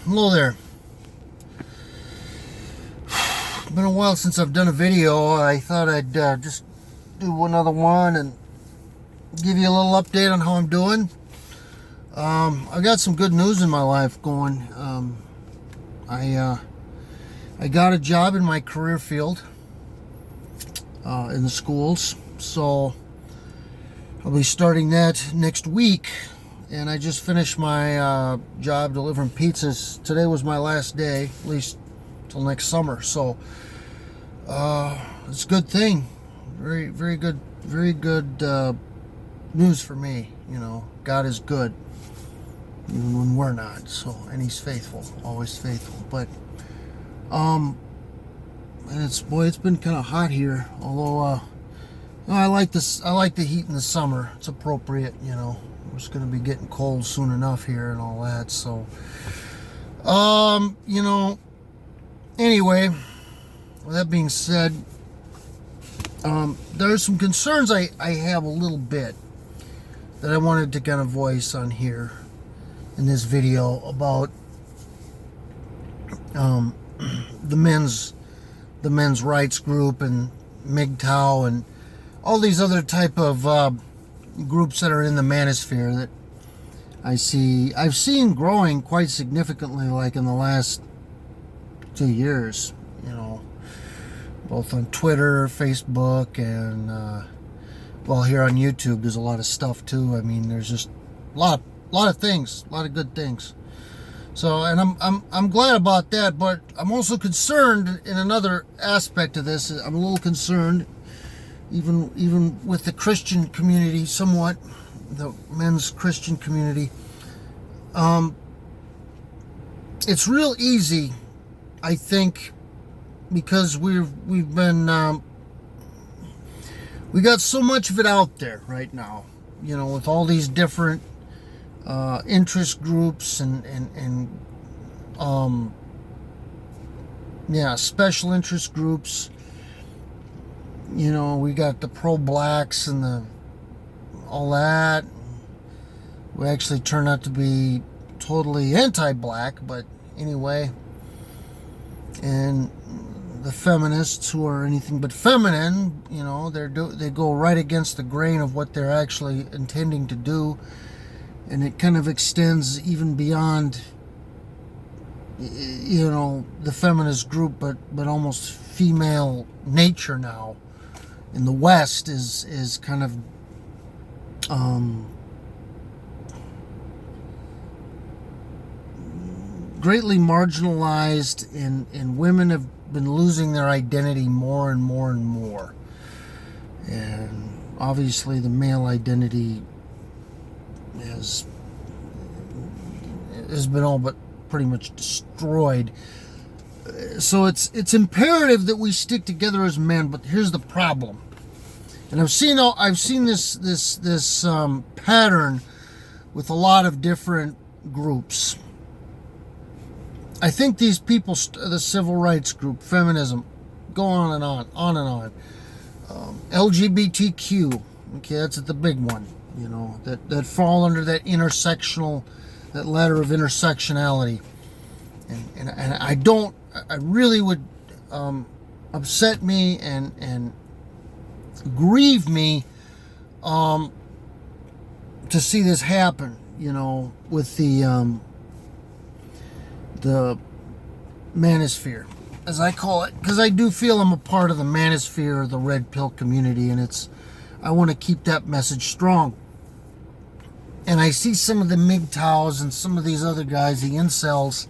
Hello there. It's been a while since I've done a video. I thought I'd just do another one and give you a little update on how I'm doing. I've got some good news in my life going. I got a job in my career field in the schools, so I'll be starting that next week. And I just finished my job delivering pizzas. Today was my last day, at least till next summer. So it's a good thing. Very good news for me. You know, God is good, even when we're not. So, and He's faithful, always faithful. But and it's been kind of hot here. Although I like this. I like the heat in the summer. It's appropriate, you know. It's going to be getting cold soon enough here and all that. So, you know, anyway, with that being said, there's some concerns I have a little bit that I wanted to kind of voice on here in this video about the men's rights group and MGTOW and all these other type of groups that are in the manosphere that I've seen growing quite significantly, like in the last 2 years, you know, both on Twitter, Facebook, and well, here on YouTube there's a lot of stuff too. I mean, there's just a lot of things, a lot of good things. So, and I'm glad about that, but I'm also concerned in another aspect of this. I'm a little concerned, even with the Christian community, somewhat, the men's Christian community. It's real easy, I think, because we got so much of it out there right now, you know, with all these different interest groups and special interest groups. You know, we got the pro-blacks and all that. We actually turned out to be totally anti-black, but anyway. And the feminists, who are anything but feminine, you know, they go right against the grain of what they're actually intending to do, and it kind of extends even beyond, you know, the feminist group, but almost female nature now in the West is kind of greatly marginalized, and women have been losing their identity more and more and more. And obviously the male identity has been all but pretty much destroyed. So it's imperative that we stick together as men. But here's the problem, and I've seen this pattern with a lot of different groups. I think these people, the civil rights group, feminism, go on and on and on. LGBTQ, okay, that's the big one, you know, that fall under that that letter of intersectionality. And I really would upset me and grieve me to see this happen, you know, with the manosphere, as I call it, because I do feel I'm a part of the manosphere, the red pill community, and I want to keep that message strong. And I see some of the MGTOWs and some of these other guys, the incels,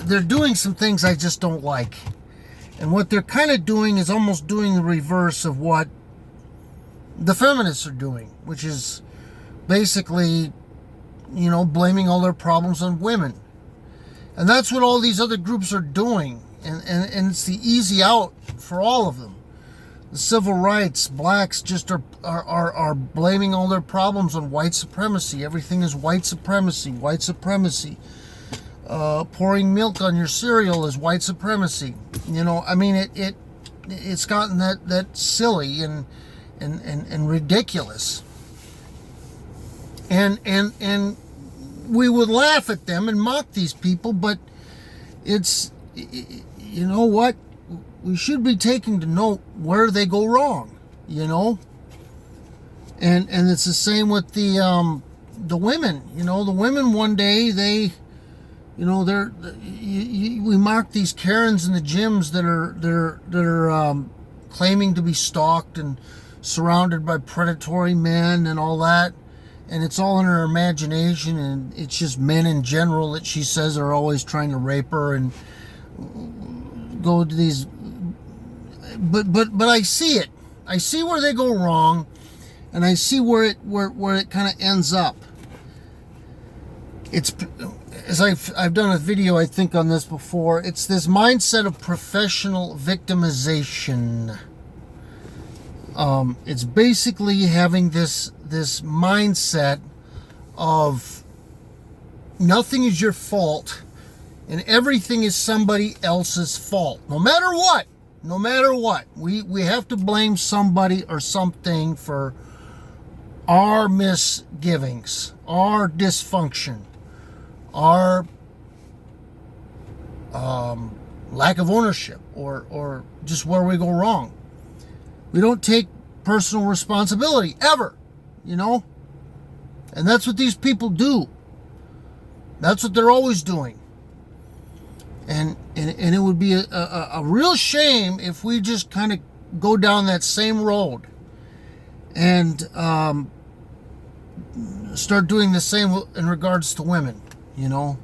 they're doing some things I just don't like. And what they're kind of doing is almost doing the reverse of what the feminists are doing, which is basically, you know, blaming all their problems on women. And that's what all these other groups are doing. And it's the easy out for all of them. The civil rights, blacks just are blaming all their problems on white supremacy. Everything is white supremacy, white supremacy. Pouring milk on your cereal is white supremacy. You know, I mean, it's gotten that silly and ridiculous. And we would laugh at them and mock these people, but it's, you know what? We should be taking to note where they go wrong, you know? And it's the same with the women. You know, the women one day, they, you know, we mock these Karens in the gyms that are claiming to be stalked and surrounded by predatory men and all that. And it's all in her imagination, and it's just men in general that she says are always trying to rape her and go to these. But I see it. I see where they go wrong, and I see where it kind of ends up. It's, as I've done a video, I think, on this before. It's this mindset of professional victimization. It's basically having this mindset of nothing is your fault and everything is somebody else's fault. No matter what, we have to blame somebody or something for our misgivings, our dysfunction, our lack of ownership, or just where we go wrong. We don't take personal responsibility, ever, you know? And that's what these people do. That's what they're always doing. And it would be a real shame if we just kind of go down that same road and start doing the same in regards to women, you know?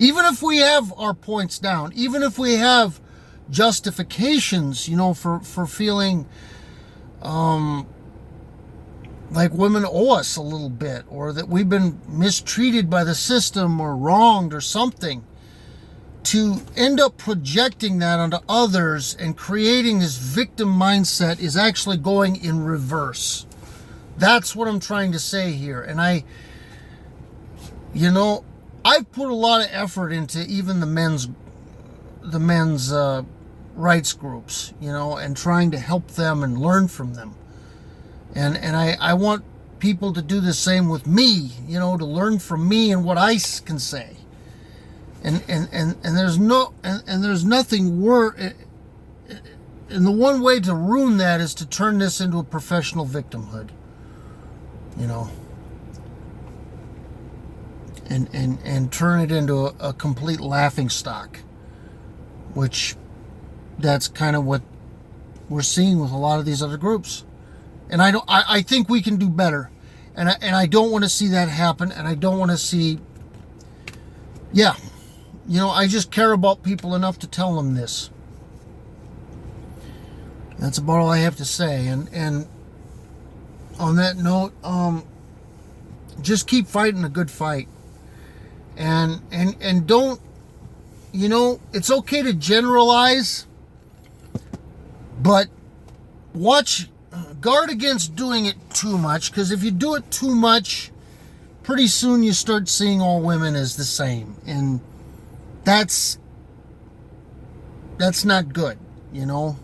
Even if we have our points down, even if we have justifications, you know, for feeling like women owe us a little bit, or that we've been mistreated by the system or wronged or something, to end up projecting that onto others and creating this victim mindset is actually going in reverse. That's what I'm trying to say here. And I've put a lot of effort into even the men's rights groups, you know, and trying to help them and learn from them. And I want people to do the same with me, you know, to learn from me and what I can say. And there's nothing worse. And the one way to ruin that is to turn this into a professional victimhood, you know, and turn it into a complete laughingstock, which that's kind of what we're seeing with a lot of these other groups. And I think we can do better. And I don't want to see that happen. And I don't want to see, you know, I just care about people enough to tell them this. That's about all I have to say. And on that note, just keep fighting a good fight. And don't, you know, it's okay to generalize, but guard against doing it too much, because if you do it too much, pretty soon you start seeing all women as the same, and that's not good, you know.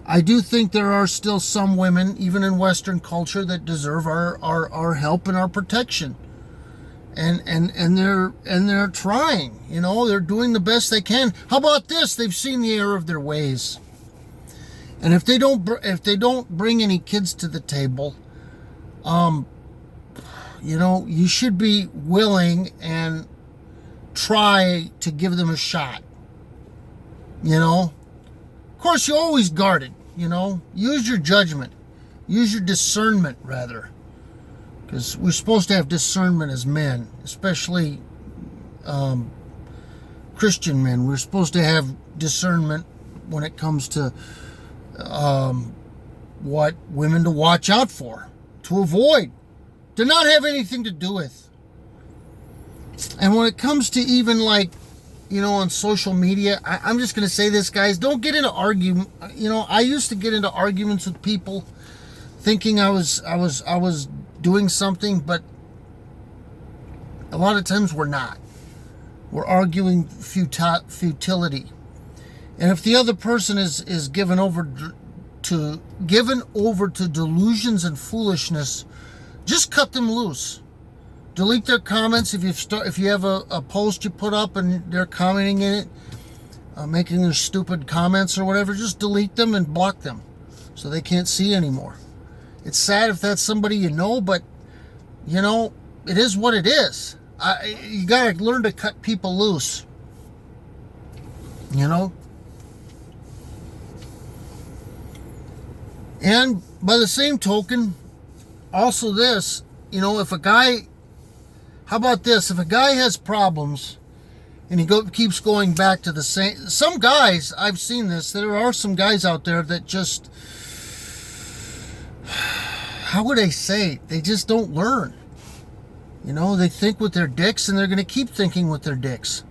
I do think there are still some women, even in Western culture, that deserve our help and our protection. And they're trying, you know, they're doing the best they can. How about this? They've seen the error of their ways. And if they don't bring any kids to the table, you know, you should be willing and try to give them a shot. You know, of course, you always guard it. You know, use your judgment, use your discernment rather, because we're supposed to have discernment as men, especially Christian men. We're supposed to have discernment when it comes to what women to watch out for, to avoid, to not have anything to do with. And when it comes to even, like, you know, on social media, I'm just going to say this, guys, don't get into argument. You know, I used to get into arguments with people thinking I was doing something, but a lot of times we're not. We're arguing futility. And if the other person is given over to delusions and foolishness, just cut them loose. delete their comments if you have a post you put up and they're commenting in it, making their stupid comments or whatever. Just delete them and block them so they can't see anymore. It's sad if that's somebody you know, but it is what it is. You gotta learn to cut people loose. And by the same token, also this, if a guy, how about this? If a guy has problems and he keeps going back to the same, some guys, I've seen this, there are some guys out there that just, how would I say, they just don't learn. They think with their dicks and they're going to keep thinking with their dicks.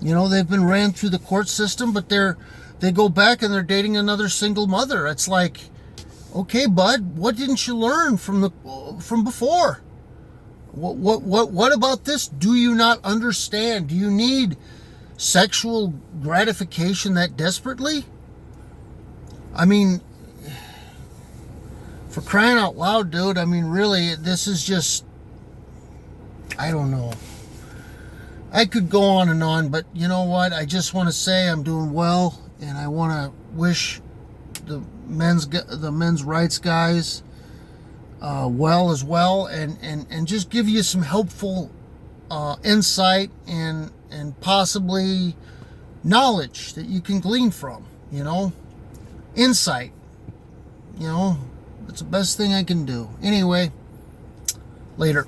They've been ran through the court system, but they go back and they're dating another single mother. It's like, okay, bud, what didn't you learn from before? What about this? Do you not understand? Do you need sexual gratification that desperately? I mean, for crying out loud, dude, I mean, really, this is just, I don't know. I could go on and on, but you know what? I just want to say I'm doing well, and I want to wish the men's rights guys well as well, and just give you some helpful insight and possibly knowledge that you can glean from. Insight. It's the best thing I can do. Anyway, later.